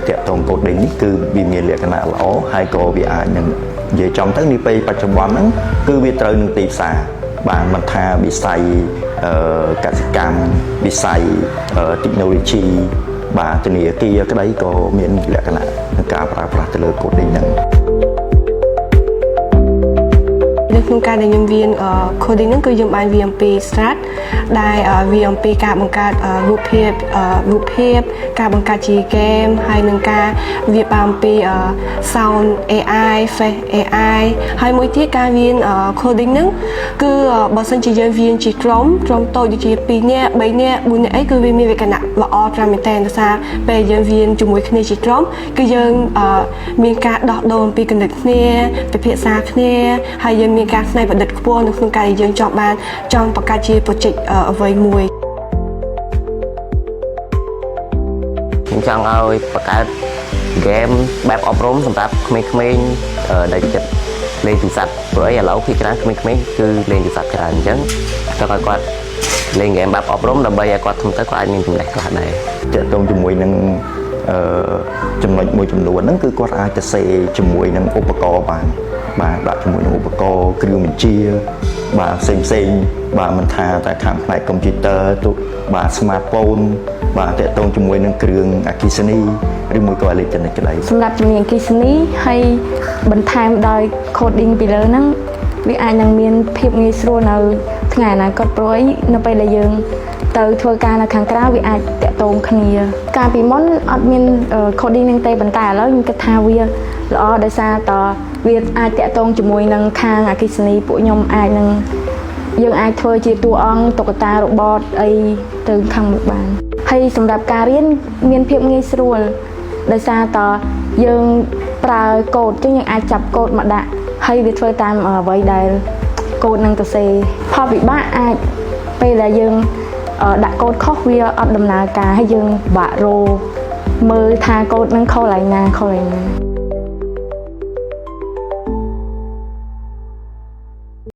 tiện tông cột đỉnh cứ vì miền lệ cái nào lỗ hai cô bị ai nhưng về trong tất niệm bây bạch bón nó cứ biết trời nương tì xả bà mình tha bị say cả sự cam bị say technology bà từ nửa kia cái đấy có miền lệ cái nào cả pra từ lời cột đỉnh nàyក្នុងការដែលខ្ញុំរៀន coding ហ្នឹងគឺយើងបានរៀនពី start ដែលរៀនពីការបង្កើតរូបភាពការបង្កើតជា game ហើយនឹងការវាបានពី sound AI face AI ហើយមួយទៀតការរៀន coding ហ្នឹងគឺបើសិនជាយើងរៀនជាក្រុមតូចដូចជា2នាក់3នាក់4នាក់អីគឺវាមានលក្ខណៈល្អត្រឹមមែនតើដោយសារពេលយើងរៀនជាមួយគ្នាជាក្រុមគឺយើងមានការដោះដូរអំពីគំនិតគ្នាពិភាក្សាគ្នាហើយយើងមានការស្នៃប្រឌិតខ្ពស់នៅក្នុងការដែលយើងចង់បង្កើតជា project អ្វីមួយខ្ញុំចង់ឲ្យបង្កើត game បែបអប់រំសម្រាប់ក្មេងៗដែលចិត្តលេងទូរស័ព្ទព្រោះឥឡូវភាគច្រើនក្មេងៗគឺលេងទូរស័ព្ទច្រើនអញ្ចឹងចង់ឲ្យគាត់លេង game បែបអប់រំដើម្បីឲ្យគាត់ធំទៅគាត់អាចមានចំណេះខ្លះដែរទាក់ទងជាមួយនឹងចំណុចមួយចំនួនហ្នឹងគឺគាត់អាចទៅសេជាមួយនឹងឧបករណ៍បានដាក់ជាមួយនឹងឧបករណ៍គ្រឿងបញ្ជាបាទផ្សេងបាទមិនថាតែខាងផ្នែកកុំព្យូទ័រទូបាទ smartphone បាទទាក់ទងជាមួយនឹងគ្រឿងអគ្គិសនីឬមួយក៏អេឡិចត្រូនិកក្តីសម្រាប់ជំនាញអគ្គិសនីហើយបន្ថែមដោយ coding ពីលើហ្នឹងវាអាចនឹងមានភាពងាយស្រួលនៅថ្ងៃអនាគតព្រោះនៅពេលដែលយើងទៅធ្វើការនៅខាងក្រៅវាអាចតាក់ទងគ្នាកាលពីមុនអត់មាន coding នឹងទេប៉ុន្តែឥឡូវខ្ញុំគិតថាវាល្អដោយសារតវាអាចតាក់ទងជាមួយនឹងខាងអគ្គិសនីពួកខ្ញុំអាចនឹងយើងអាចធ្វើជាតួអង្គតុក្កតា robot អីទៅខាងមុខបានហើយសម្រាប់ការរៀនមានភាពងាយស្រួលដោយសារតយើងប្រើកូដចឹងយើងអាចចាប់កូដមកដាក់ហើយវាធ្វើតាមអ្វីដែលកូដនឹងទៅសេផលវិបាកអាចពេលដែលយើងដាក់កូដខុសវាអត់ដំណើរការហើយយើងបាក់រោមើលថាកូដនឹងខុសឡើងណា